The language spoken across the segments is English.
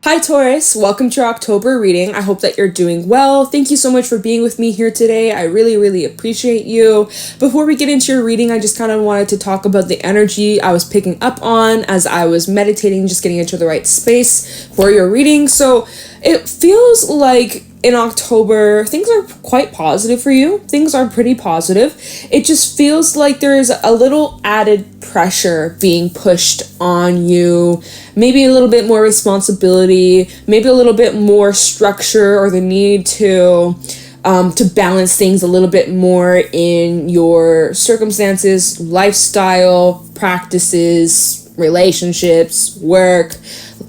Hi Taurus, welcome to your October reading. I hope that you're doing well. Thank you so much for being with me here today. I really appreciate you. Before we get into your reading, I just kind of wanted to talk about the energy I was picking up on as I was meditating, just getting into the right space for your reading. So it feels like in October, things are quite positive for you. Things are pretty positive. It just feels like there is a little added pressure being pushed on you. Maybe a little bit more responsibility, maybe a little bit more structure, or the need to balance things a little bit more in your circumstances, lifestyle, practices, relationships, work,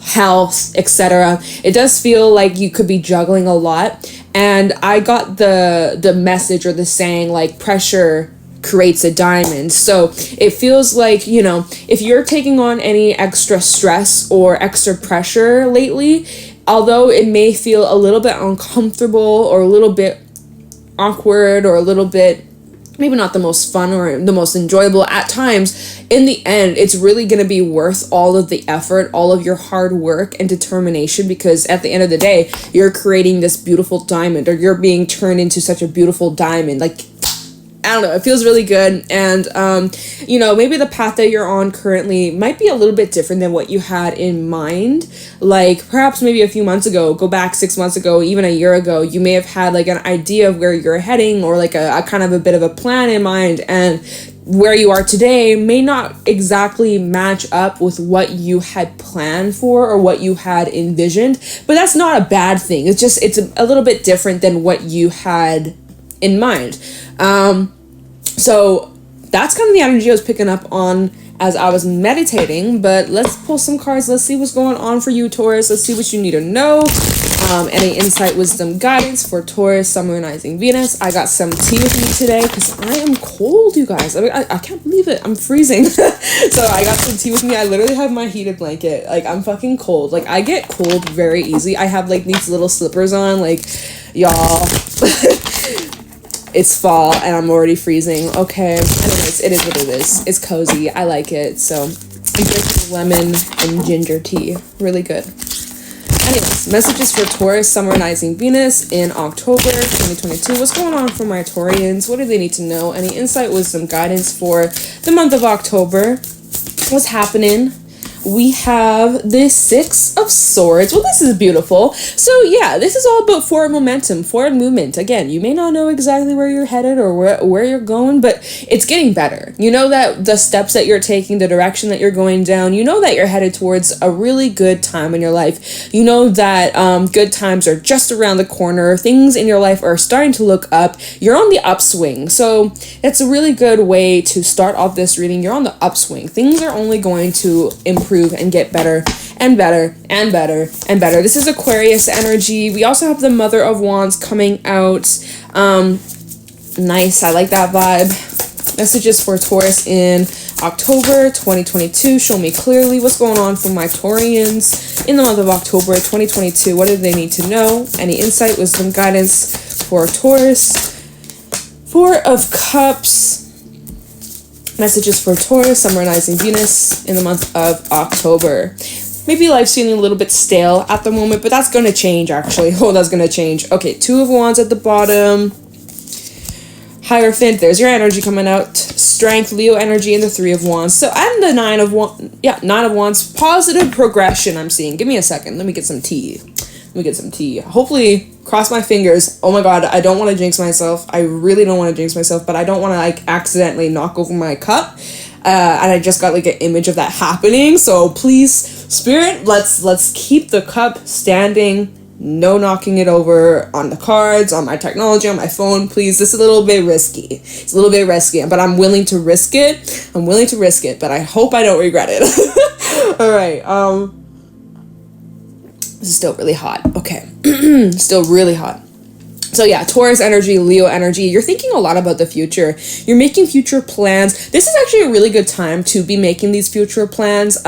health, etc. It does feel like you could be juggling a lot, and I got the message or the saying like pressure creates a diamond. So it feels like, you know, if you're taking on any extra stress or extra pressure lately, although it may feel a little bit uncomfortable or a little bit awkward or a little bit maybe not the most fun or the most enjoyable at times, in the end, it's really going to be worth all of the effort, all of your hard work and determination, because at the end of the day, you're creating this beautiful diamond, or you're being turned into such a beautiful diamond. Like, I don't know, it feels really good. And, you know, maybe the path that you're on currently might be a little bit different than what you had in mind. Like perhaps maybe a few months ago, go back 6 months ago, even a year ago, you may have had like an idea of where you're heading, or like a kind of a bit of a plan in mind. And where you are today may not exactly match up with what you had planned for or what you had envisioned, but that's not a bad thing. It's just, it's a little bit different than what you had in mind. So that's kind of the energy I was picking up on as I was meditating. But let's pull some cards. Let's see what's going on for you, Taurus. Let's see what you need to know. Any insight, wisdom, guidance for Taurus, Sun, Moon, Rising, Venus. I got some tea with me today because I am cold, you guys. I mean, I can't believe it. I'm freezing. So I got some tea with me. I literally have my heated blanket. Like, I'm fucking cold. Like, I get cold very easy. I have like these little slippers on. Like, y'all. It's fall and I'm already freezing. Okay, anyways, it is what it is. It's cozy. I like it. So I'm drinking lemon and ginger tea. Really good. Anyways, messages for Taurus, Sun, Rising, Venus in October 2022. What's going on for my Taurians? What do they need to know? Any insight, wisdom, guidance for the month of October? What's happening? We have the Six of Swords. Well, this is beautiful. So yeah, this is all about forward momentum, forward movement. Again, you may not know exactly where you're headed or where you're going, but it's getting better. You know that the steps that you're taking, the direction that you're going down, you know that you're headed towards a really good time in your life. You know that good times are just around the corner. Things in your life are starting to look up. You're on the upswing. So it's a really good way to start off this reading. You're on the upswing. Things are only going to improve and get better and better and better and better. This is Aquarius energy. We also have the Mother of Wands coming out. Nice. I like that vibe. Messages for Taurus in October 2022. Show me clearly what's going on for my Taurians in the month of October 2022. What do they need to know? Any insight, wisdom, guidance for Taurus? Four of Cups. Messages for Taurus, Sun, Rising, Venus in the month of October. Maybe life's feeling a little bit stale at the moment, but that's going to change, actually. Oh, that's going to change. Okay, Two of Wands at the bottom. Hierophant, there's your energy coming out. Strength, Leo energy, and the Three of Wands. So, and the Nine of Wands. Positive progression I'm seeing. Give me a second. Let me get some tea. Hopefully, cross my fingers. Oh my god, I don't want to jinx myself. I really don't want to jinx myself, but I don't want to like accidentally knock over my cup. And I just got like an image of that happening. So please, Spirit, let's keep the cup standing. No knocking it over on the cards, on my technology, on my phone, please. This is a little bit risky. It's a little bit risky, but I'm willing to risk it. But I hope I don't regret it. All right. This is still really hot. Okay. Still really hot. So yeah, Taurus energy, Leo energy. You're thinking a lot about the future. You're making future plans. This is actually a really good time to be making these future plans.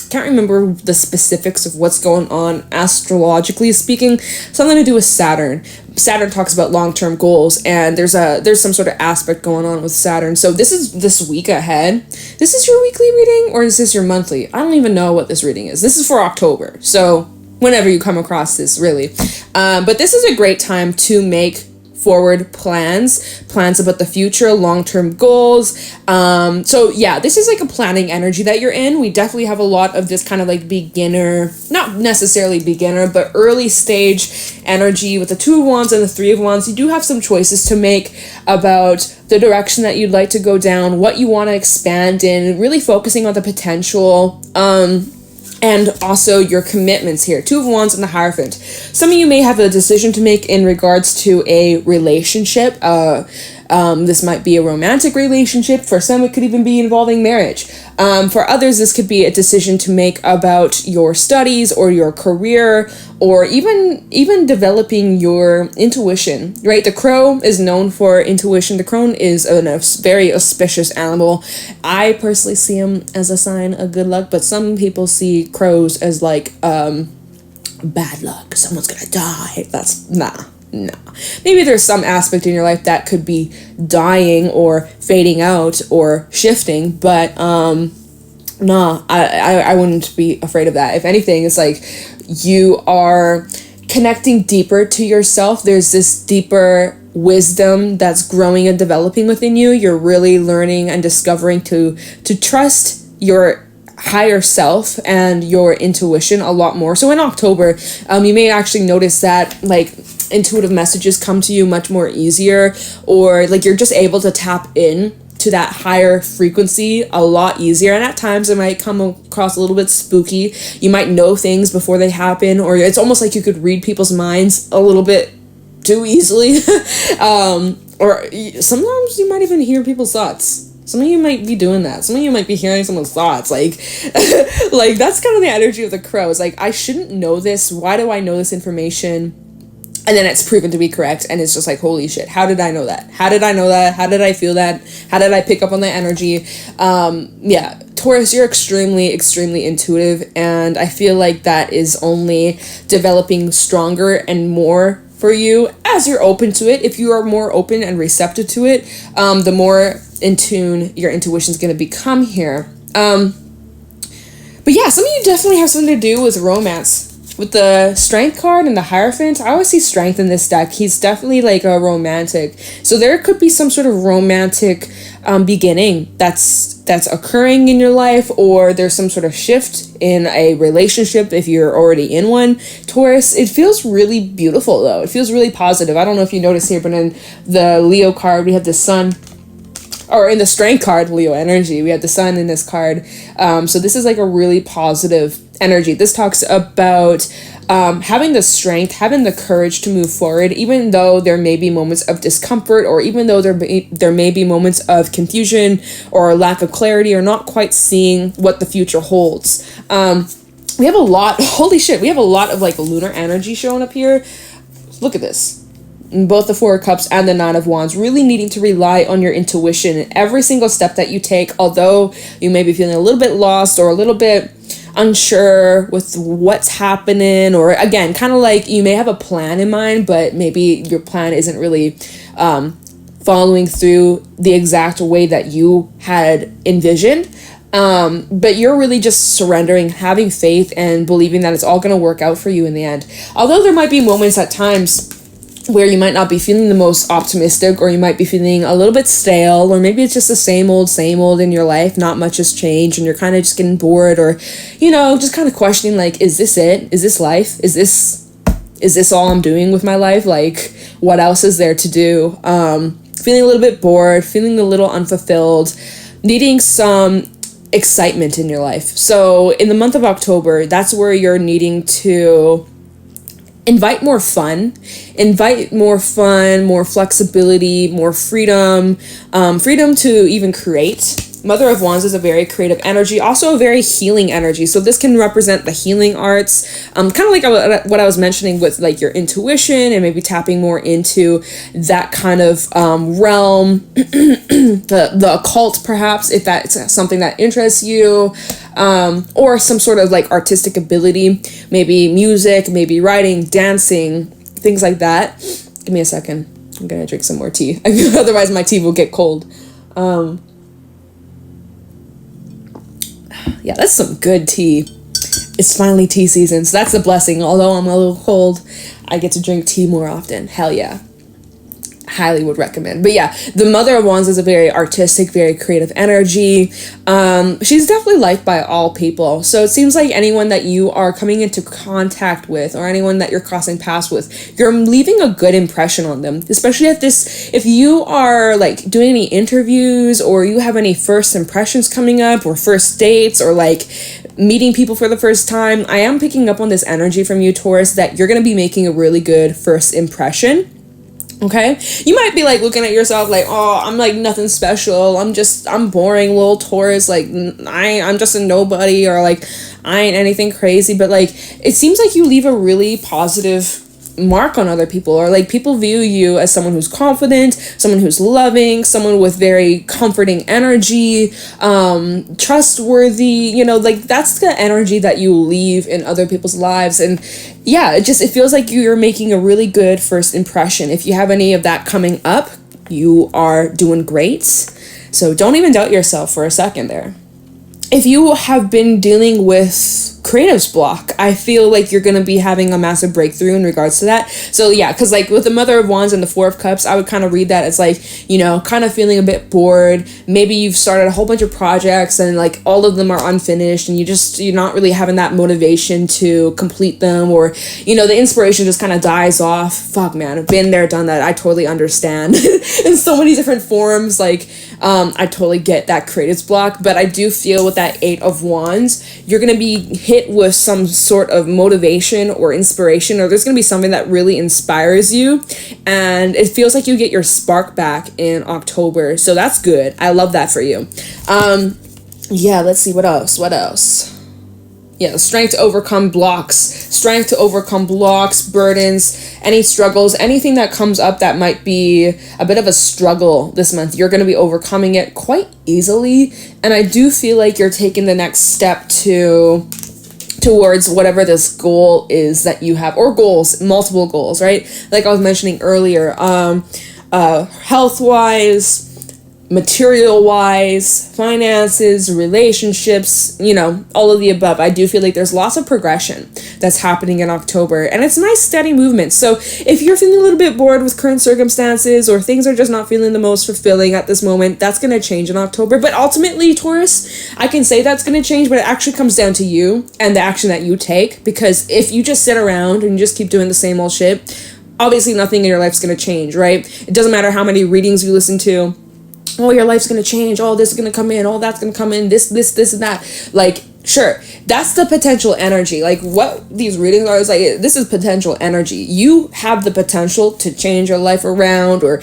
Can't remember the specifics of what's going on astrologically speaking. Something to do with Saturn. Saturn talks about long-term goals, and there's some sort of aspect going on with Saturn. So this is this week ahead. This is your weekly reading, or is this your monthly? I don't even know what this reading is. This is for October. So whenever you come across this, really. But this is a great time to make forward plans about the future, long-term goals. So yeah, this is like a planning energy that you're in. We definitely have a lot of this kind of like beginner, not necessarily beginner, but early stage energy with the 2 of Wands and the 3 of Wands. You do have some choices to make about the direction that you'd like to go down, what you want to expand in, really focusing on the potential, and also your commitments here. 2 of Wands and the Hierophant. Some of you may have a decision to make in regards to a relationship. This might be a romantic relationship. For some, it could even be involving marriage. For others, this could be a decision to make about your studies or your career, or even developing your intuition, right? The crow is known for intuition. The crone is a very auspicious animal. I personally see him as a sign of good luck, but some people see crows as like bad luck. Someone's gonna die. That's nah. Maybe there's some aspect in your life that could be dying or fading out or shifting, but I wouldn't be afraid of that. If anything, it's like you are connecting deeper to yourself. There's this deeper wisdom that's growing and developing within you. You're really learning and discovering to trust your higher self and your intuition a lot more. So in October, you may actually notice that like intuitive messages come to you much more easier, or like you're just able to tap in to that higher frequency a lot easier. And at times it might come across a little bit spooky. You might know things before they happen, or it's almost like you could read people's minds a little bit too easily. Or sometimes you might even hear people's thoughts. Some of you might be doing that. Some of you might be hearing someone's thoughts. Like, like that's kind of the energy of the crow. It's like, I shouldn't know this. Why do I know this information? And then it's proven to be correct. And it's just like, holy shit. How did I know that? How did I know that? How did I feel that? How did I pick up on the energy? Yeah, Taurus, you're extremely, extremely intuitive. And I feel like that is only developing stronger and more for you as you're open to it. If you are more open and receptive to it, the more in tune your intuition is going to become here. But yeah, some of you definitely have something to do with romance. With the Strength card and the Hierophant, I always see Strength in this deck. He's definitely like a romantic. So there could be some sort of romantic beginning that's occurring in your life, or there's some sort of shift in a relationship if you're already in one. Taurus, it feels really beautiful though. It feels really positive. I don't know if you notice here, but in the Leo card, we have the sun. Or in the Strength card, Leo energy, we have the sun in this card. So this is like a really positive energy. This talks about having the strength, having the courage to move forward, even though there may be moments of discomfort, or even though there may be moments of confusion or lack of clarity, or not quite seeing what the future holds. We have a lot, holy shit, we have a lot of like lunar energy showing up here. Look at this. Both the 4 of Cups and the 9 of Wands, really needing to rely on your intuition in every single step that you take, although you may be feeling a little bit lost or a little bit unsure with what's happening, or again, kind of like you may have a plan in mind, but maybe your plan isn't really following through the exact way that you had envisioned. But you're really just surrendering, having faith, and believing that it's all going to work out for you in the end. Although there might be moments at times where you might not be feeling the most optimistic, or you might be feeling a little bit stale, or maybe it's just the same old in your life, not much has changed, and you're kind of just getting bored, or, you know, just kind of questioning, like, is this it? Is this life? Is this all I'm doing with my life? Like, what else is there to do? Feeling a little bit bored, feeling a little unfulfilled, needing some excitement in your life. So in the month of October, that's where you're needing to invite more fun, more flexibility, more freedom, freedom to even create. Mother of Wands is a very creative energy, also a very healing energy. So this can represent the healing arts, kind of like what I was mentioning with like your intuition, and maybe tapping more into that kind of realm, the occult perhaps, if that's something that interests you, or some sort of like artistic ability, maybe music, maybe writing, dancing, things like that. Give me a second. I'm gonna drink some more tea. Otherwise my tea will get cold. Yeah, that's some good tea. it's finally tea season, so that's a blessing. Although I'm a little cold, I get to drink tea more often. Hell yeah. Highly would recommend. But yeah, the Mother of Wands is a very artistic, very creative energy. She's definitely liked by all people. So it seems like anyone that you are coming into contact with, or anyone that you're crossing paths with, you're leaving a good impression on them. Especially if you are like doing any interviews, or you have any first impressions coming up, or first dates, or like meeting people for the first time. I am picking up on this energy from you, Taurus, that you're going to be making a really good first impression. Okay, you might be like looking at yourself like, oh, I'm like nothing special, I'm boring little Taurus, like I'm just a nobody, or like I ain't anything crazy. But like it seems like you leave a really positive mark on other people, or like people view you as someone who's confident, someone who's loving, someone with very comforting energy, trustworthy, you know, like that's the energy that you leave in other people's lives. And yeah, it feels like you're making a really good first impression. If you have any of that coming up, you are doing great. So don't even doubt yourself for a second there. If you have been dealing with creative's block, I feel like you're going to be having a massive breakthrough in regards to that. So yeah, because like with the Mother of Wands and the Four of Cups, I would kind of read that as like, you know, kind of feeling a bit bored. Maybe you've started a whole bunch of projects and like all of them are unfinished, and you're not really having that motivation to complete them, or, you know, the inspiration just kind of dies off. Fuck, man, I've been there, done that. I totally understand in so many different forms. Like, I totally get that creative's block, but I do feel with that Eight of Wands, you're going to be hit with some sort of motivation or inspiration, or there's going to be something that really inspires you, and it feels like you get your spark back in October. So that's good. I love that for you. Yeah, let's see what else. Yeah, strength to overcome blocks, burdens, any struggles, anything that comes up that might be a bit of a struggle this month. You're going to be overcoming it quite easily. And I do feel like you're taking the next step towards whatever this goal is that you have, or goals, multiple goals, right? Like I was mentioning earlier, health-wise, material-wise, finances, relationships, you know, all of the above. I do feel like there's lots of progression that's happening in October, and it's nice steady movement. So if you're feeling a little bit bored with current circumstances, or things are just not feeling the most fulfilling at this moment, that's going to change in October. But ultimately, Taurus, I can say that's going to change, but it actually comes down to you and the action that you take. Because if you just sit around and you just keep doing the same old shit, obviously nothing in your life's going to change, right? It doesn't matter how many readings you listen to. Oh, your life's going to change. Oh, this is going to come in. Oh, that's going to come in. This, and that. Like, sure, that's the potential energy. Like, what these readings are is like, this is potential energy. You have the potential to change your life around, or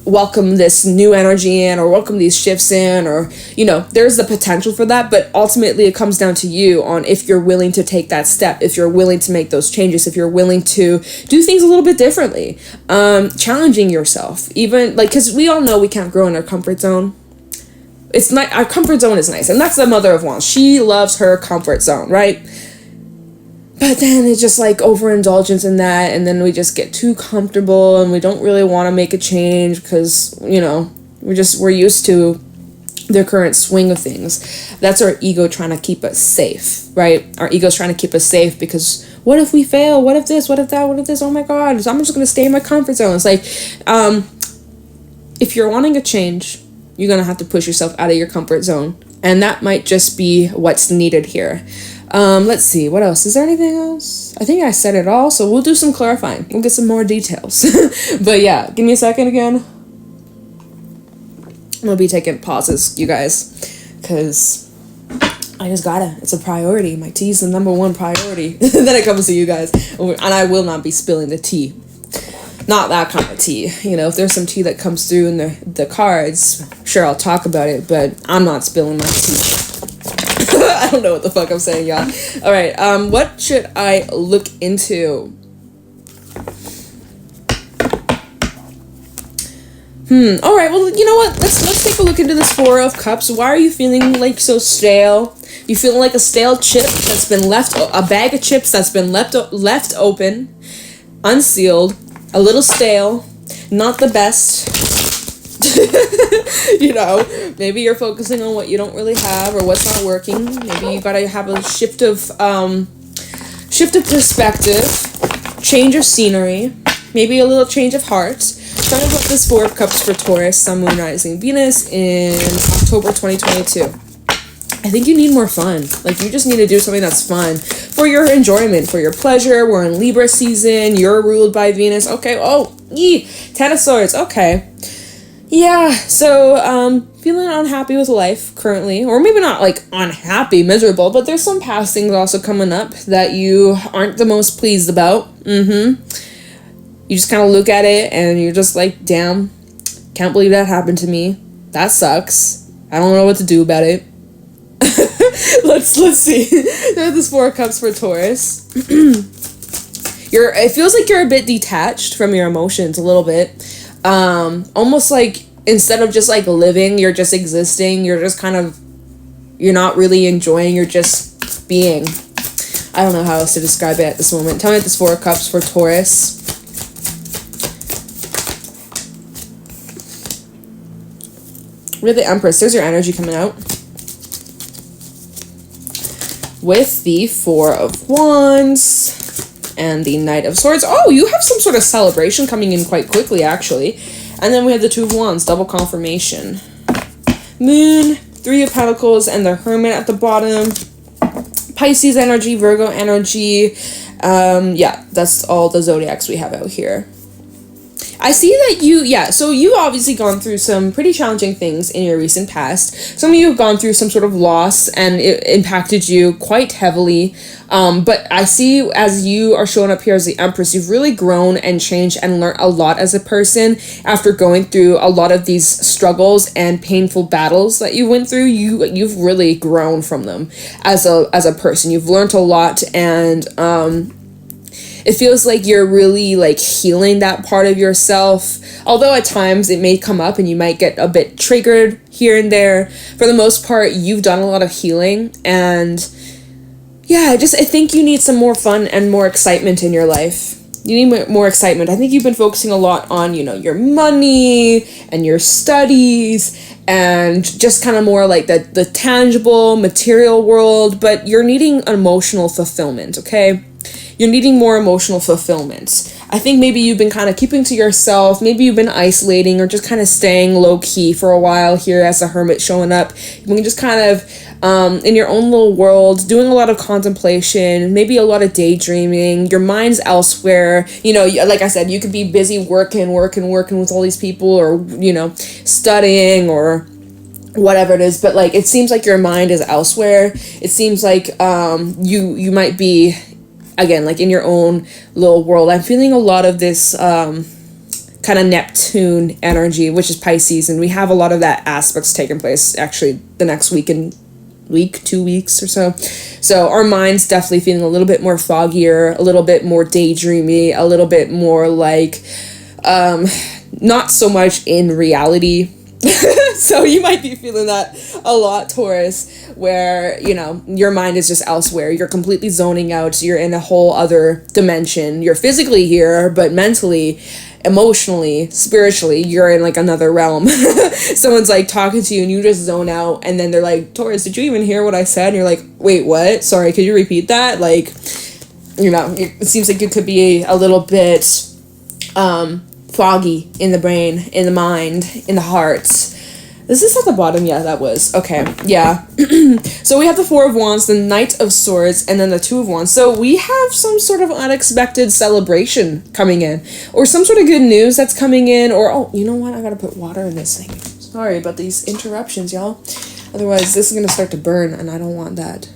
welcome this new energy in, or welcome these shifts in, or, you know, there's the potential for that. But ultimately, it comes down to you on if you're willing to take that step, if you're willing to make those changes, if you're willing to do things a little bit differently, challenging yourself. Even, like, because we all know we can't grow in our comfort zone. It's not, our comfort zone is nice, and that's the Mother of Wands. She loves her comfort zone, right? But then it's just like overindulgence in that, and then we just get too comfortable, and we don't really want to make a change because, you know, we're used to the current swing of things. That's our ego trying to keep us safe, right? Our ego's trying to keep us safe because what if we fail? What if this? What if that? What if this? Oh my God! So I'm just gonna stay in my comfort zone. It's like, if you're wanting a change, you're going to have to push yourself out of your comfort zone. And that might just be what's needed here. Let's see. What else? Is there anything else? I think I said it all. So we'll do some clarifying. We'll get some more details. But yeah, give me a second again. I'm going to be taking pauses, you guys. Because I just gotta. It's a priority. My tea is the number one priority that it comes to you guys. And I will not be spilling the tea. Not that kind of tea. You know, if there's some tea that comes through in the cards, sure, I'll talk about it, but I'm not spilling my tea. I don't know what the fuck I'm saying, y'all. All right, what should I look into? All right, well, you know what? Let's take a look into this Four of Cups. Why are you feeling like so stale? You feeling like a stale chip that's been left, a bag of chips that's been left open, unsealed, a little stale, not the best. You know, maybe you're focusing on what you don't really have or what's not working. Maybe you gotta have a shift of perspective, change of scenery, maybe a little change of heart. Talking about this Four of Cups for Taurus, Sun, Moon, Rising, Venus in October 2022. I think you need more fun. Like, you just need to do something that's fun for your enjoyment, for your pleasure. We're in Libra season. You're ruled by Venus. Okay. Oh, Ten of Swords. Okay. Yeah. So, feeling unhappy with life currently, or maybe not like unhappy, miserable, but there's some past things also coming up that you aren't the most pleased about. You just kind of look at it and you're just like, damn, can't believe that happened to me. That sucks. I don't know what to do about it. let's see. There's this Four of Cups for Taurus. It feels like you're a bit detached from your emotions a little bit. Almost like instead of just like living, you're just existing. You're just kind of, you're not really enjoying, you're just being. I don't know how else to describe it at this moment. Tell me this Four of Cups for Taurus. With the Empress, there's your energy coming out. With the Four of Wands and the Knight of Swords. Oh, you have some sort of celebration coming in quite quickly, actually. And then we have the Two of Wands, double confirmation. Moon, Three of Pentacles, and the Hermit at the bottom. Pisces energy, Virgo energy. Yeah, that's all the zodiacs we have out here. I see that so you've obviously gone through some pretty challenging things in your recent past. Some of you have gone through some sort of loss and it impacted you quite heavily. But I see as you are showing up here as the Empress, you've really grown and changed and learned a lot as a person after going through a lot of these struggles and painful battles that you went through. You've really grown from them as a person. You've learned a lot, and it feels like you're really like healing that part of yourself. Although at times it may come up and you might get a bit triggered here and there. For the most part, you've done a lot of healing, and yeah, I think you need some more fun and more excitement in your life. You need more excitement. I think you've been focusing a lot on, your money and your studies and just kind of more like the tangible material world, but you're needing emotional fulfillment, okay? You're needing more emotional fulfillment. I think maybe you've been kind of keeping to yourself. Maybe you've been isolating or just kind of staying low-key for a while here as a hermit showing up. You can just kind of, in your own little world, doing a lot of contemplation, maybe a lot of daydreaming. Your mind's elsewhere. Like I said, you could be busy working with all these people, or, studying or whatever it is. But, like, it seems like your mind is elsewhere. It seems like you might be, again, like in your own little world. I'm feeling a lot of this kind of Neptune energy, which is Pisces, and we have a lot of that aspects taking place actually the next 2 weeks or so. So our mind's definitely feeling a little bit more foggier, a little bit more daydreamy, a little bit more like not so much in reality. So you might be feeling that a lot, Taurus, where, your mind is just elsewhere. You're completely zoning out. You're in a whole other dimension. You're physically here, but mentally, emotionally, spiritually, you're in like another realm. Someone's like talking to you and you just zone out, and then they're like, Taurus, did you even hear what I said? And you're like, wait, what? Sorry, could you repeat that? Like, it seems like you could be a little bit foggy in the brain, in the mind, in the heart. Is this at the bottom? Yeah, that was. Okay, yeah. So we have the Four of Wands, the Knight of Swords, and then the Two of Wands. So we have some sort of unexpected celebration coming in, or some sort of good news that's coming in, or, oh, you know what? I gotta put water in this thing. Sorry about these interruptions, y'all. Otherwise, this is gonna start to burn, and I don't want that.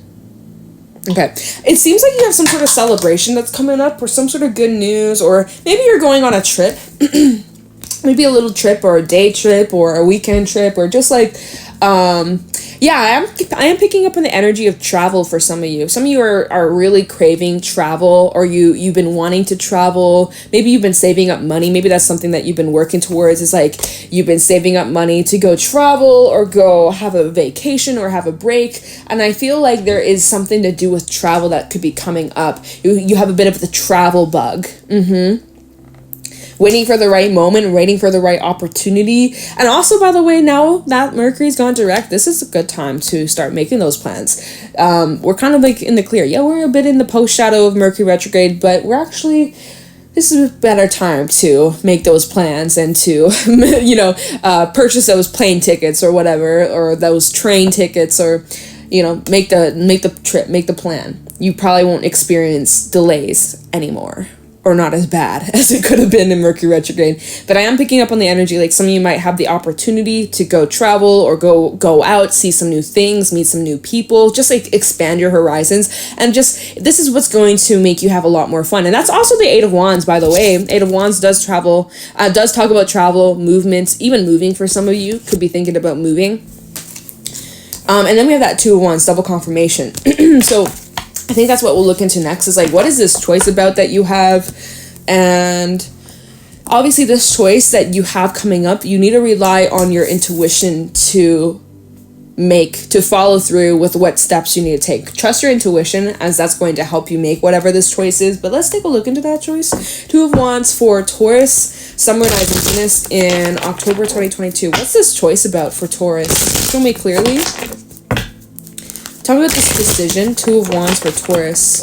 Okay, it seems like you have some sort of celebration that's coming up, or some sort of good news, or maybe you're going on a trip. Maybe a little trip, or a day trip, or a weekend trip, or just like, I am picking up on the energy of travel for some of you. Some of you are really craving travel, or you've been wanting to travel. Maybe you've been saving up money. Maybe that's something that you've been working towards. It's like you've been saving up money to go travel, or go have a vacation, or have a break. And I feel like there is something to do with travel that could be coming up. You have a bit of the travel bug. waiting for the right moment, waiting for the right opportunity. And also, by the way, now that Mercury's gone direct, this is a good time to start making those plans. We're kind of like in the clear. Yeah, we're a bit in the post shadow of Mercury retrograde, but we're actually, this is a better time to make those plans and to, purchase those plane tickets or whatever, or those train tickets, or, make the trip, make the plan. You probably won't experience delays anymore, or not as bad as it could have been in Mercury retrograde. But I am picking up on the energy, like some of you might have the opportunity to go travel or go out, see some new things, meet some new people, just like expand your horizons. And just, this is what's going to make you have a lot more fun. And that's also the Eight of Wands, by the way. Eight of Wands does talk about travel, movements, even moving for some of you, could be thinking about moving. And then we have that Two of Wands, double confirmation. So I think that's what we'll look into next, is like, what is this choice about that you have? And obviously this choice that you have coming up, you need to rely on your intuition to follow through with what steps you need to take. Trust your intuition, as that's going to help you make whatever this choice is. But let's take a look into that choice. Two of Wands for Taurus, Sun, Moon, Rising, Venus in October 2022. What's this choice about for Taurus? Show me clearly. Tell me about this decision. Two of Wands for Taurus.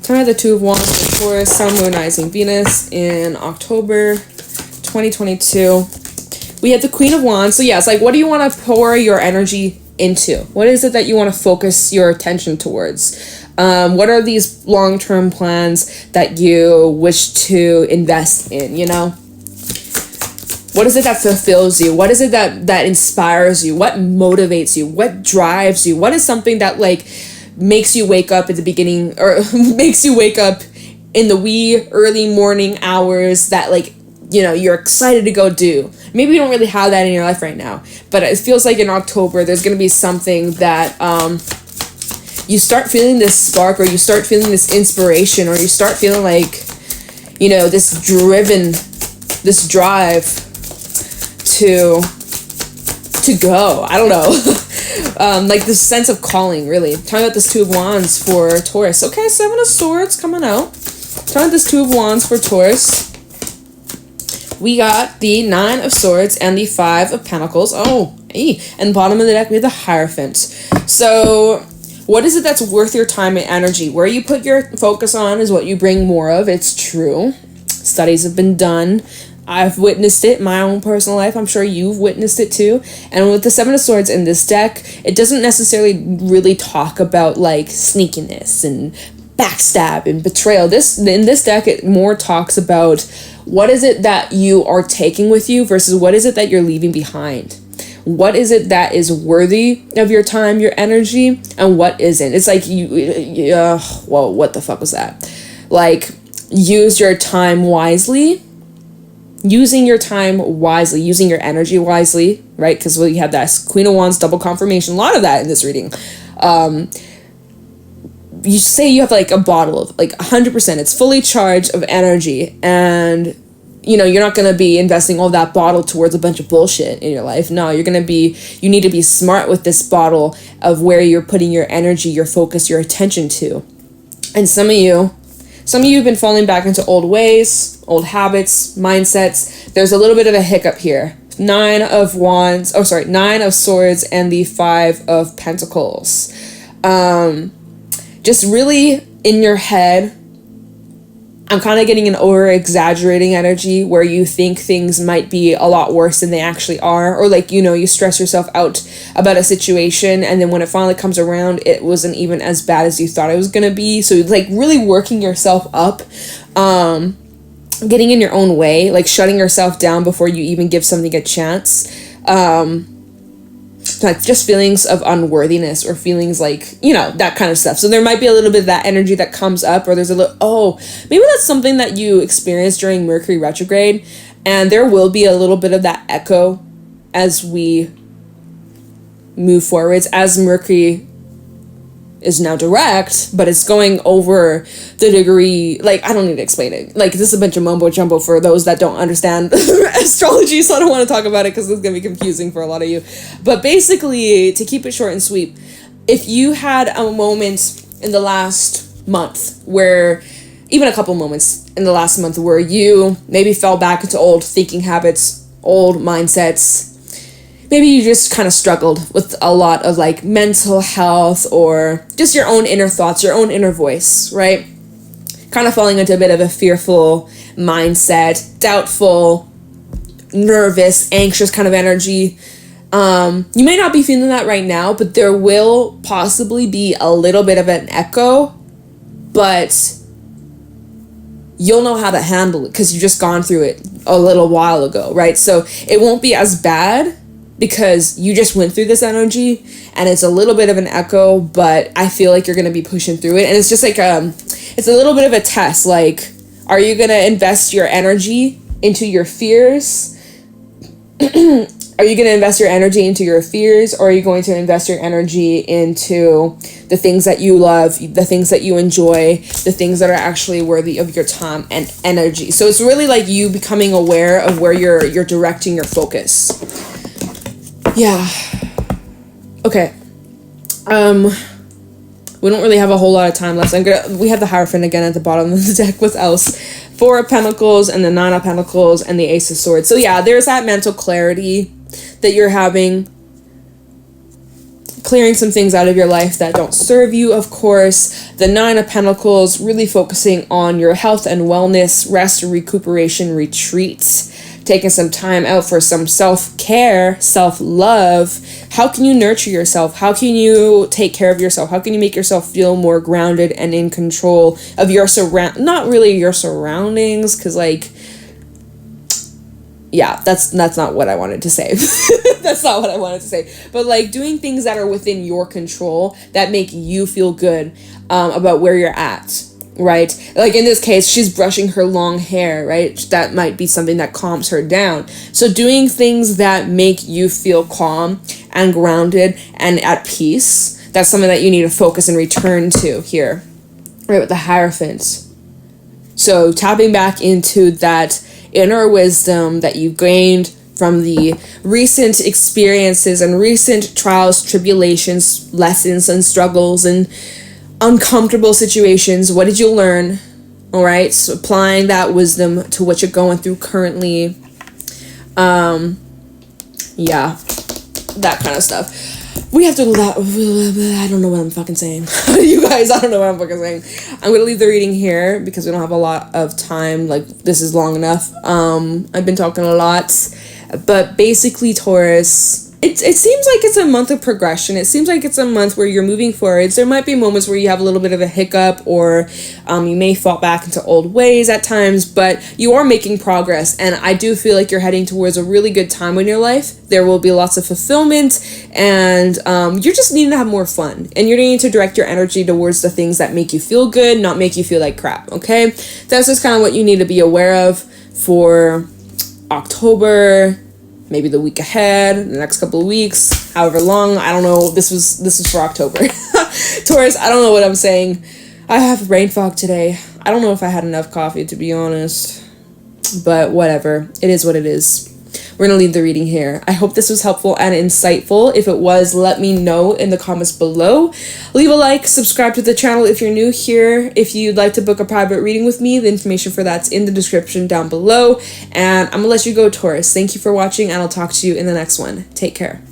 Tell me about the Two of Wands for Taurus, Sun, Moon, Rising, Venus in October 2022. We have the Queen of Wands. So yeah, it's like, what do you want to pour your energy into? What is it that you want to focus your attention towards? What are these long-term plans that you wish to invest in, What is it that fulfills you? What is it that inspires you? What motivates you? What drives you? What is something that like makes you wake up at the beginning, or makes you wake up in the wee early morning hours that like, you're excited to go do? Maybe you don't really have that in your life right now, but it feels like in October there's going to be something that you start feeling this spark, or you start feeling this inspiration, or you start feeling like, this drive to go. I don't know. Like this sense of calling, really. Talking about this Two of Wands for Taurus. Okay, Seven of Swords coming out. Talking about this Two of Wands for Taurus. We got the Nine of Swords and the Five of Pentacles. Oh, hey. And bottom of the deck, we have the Hierophant. So what is it that's worth your time and energy? Where you put your focus on is what you bring more of. It's true. Studies have been done. I've witnessed it in my own personal life. I'm sure you've witnessed it too. And with the Seven of Swords in this deck, it doesn't necessarily really talk about like sneakiness and backstab and betrayal. In this deck, it more talks about what is it that you are taking with you versus what is it that you're leaving behind. What is it that is worthy of your time, your energy, and what isn't? It's like what the fuck was that? Like, use your time wisely. Using your time wisely, using your energy wisely, right? Because we had that Queen of Wands, double confirmation, a lot of that in this reading. You say you have like a bottle of like 100%, it's fully charged of energy, and you're not going to be investing all that bottle towards a bunch of bullshit in your life. No, you need to be smart with this bottle of where you're putting your energy, your focus, your attention to. And some of you have been falling back into old ways, old habits, mindsets. There's a little bit of a hiccup here. Nine of Swords and the Five of Pentacles. Just really in your head, I'm kind of getting an over-exaggerating energy where you think things might be a lot worse than they actually are. Or like, you stress yourself out about a situation, and then when it finally comes around, it wasn't even as bad as you thought it was going to be. So like really working yourself up, getting in your own way, like shutting yourself down before you even give something a chance. Like just feelings of unworthiness, or feelings like, that kind of stuff. So there might be a little bit of that energy that comes up, or there's a little, maybe that's something that you experienced during Mercury retrograde, and there will be a little bit of that echo as we move forwards, as Mercury is now direct, but it's going over the degree, like, I don't need to explain it. Like, this is a bunch of mumbo jumbo for those that don't understand astrology, so I don't want to talk about it because it's going to be confusing for a lot of you. But basically, to keep it short and sweet, if you had a moment in the last month where, even a couple moments in the last month where you maybe fell back into old thinking habits, old mindsets. Maybe you just kind of struggled with a lot of like mental health or just your own inner thoughts, your own inner voice, right? Kind of falling into a bit of a fearful mindset, doubtful, nervous, anxious kind of energy. You may not be feeling that right now, but there will possibly be a little bit of an echo, but you'll know how to handle it because you've just gone through it a little while ago, right? So it won't be as bad because you just went through this energy and it's a little bit of an echo, but I feel like you're going to be pushing through it. And it's just like, it's a little bit of a test. Like, are you going to invest your energy into your fears? Are you going to invest your energy into your fears, or are you going to invest your energy into the things that you love, the things that you enjoy, the things that are actually worthy of your time and energy? So it's really like you becoming aware of where you're directing your focus. Yeah. Okay. We don't really have a whole lot of time left. We have the Hierophant again at the bottom of the deck with else. 4 of Pentacles and the 9 of Pentacles and the Ace of Swords. So yeah, there's that mental clarity that you're having, clearing some things out of your life that don't serve you, of course. The 9 of Pentacles, really focusing on your health and wellness, rest, recuperation, retreats, taking some time out for some self-care, self-love. How can you nurture yourself? How can you take care of yourself? How can you make yourself feel more grounded and in control of your not really your surroundings, because like, yeah, that's not what I wanted to say. That's not what I wanted to say. But like doing things that are within your control that make you feel good about where you're at, right? Like in this case, she's brushing her long hair, right? That might be something that calms her down. So doing things that make you feel calm and grounded and at peace, that's something that you need to focus and return to here, right, with the Hierophant. So tapping back into that inner wisdom that you gained from the recent experiences and recent trials, tribulations, lessons and struggles and uncomfortable situations. What did you learn? All right, so applying that wisdom to what you're going through currently. Yeah, that kind of stuff. We have to, I don't know what I'm fucking saying. You guys, I don't know what I'm fucking saying. I'm going to leave the reading here because we don't have a lot of time. Like, this is long enough. I've been talking a lot. But basically, Taurus, it seems like it's a month of progression. It seems like it's a month where you're moving forwards. There might be moments where you have a little bit of a hiccup, or you may fall back into old ways at times, but you are making progress. And I do feel like you're heading towards a really good time in your life. There will be lots of fulfillment, and you're just needing to have more fun. And you're needing to direct your energy towards the things that make you feel good, not make you feel like crap, okay? That's just kind of what you need to be aware of for October, maybe the week ahead, the next couple of weeks, however long. I don't know. This was for October. Taurus, I don't know what I'm saying. I have brain fog today. I don't know if I had enough coffee, to be honest. But whatever. It is what it is. We're going to leave the reading here. I hope this was helpful and insightful. If it was, let me know in the comments below. Leave a like, subscribe to the channel if you're new here. If you'd like to book a private reading with me, the information for that's in the description down below. And I'm going to let you go, Taurus. Thank you for watching, and I'll talk to you in the next one. Take care.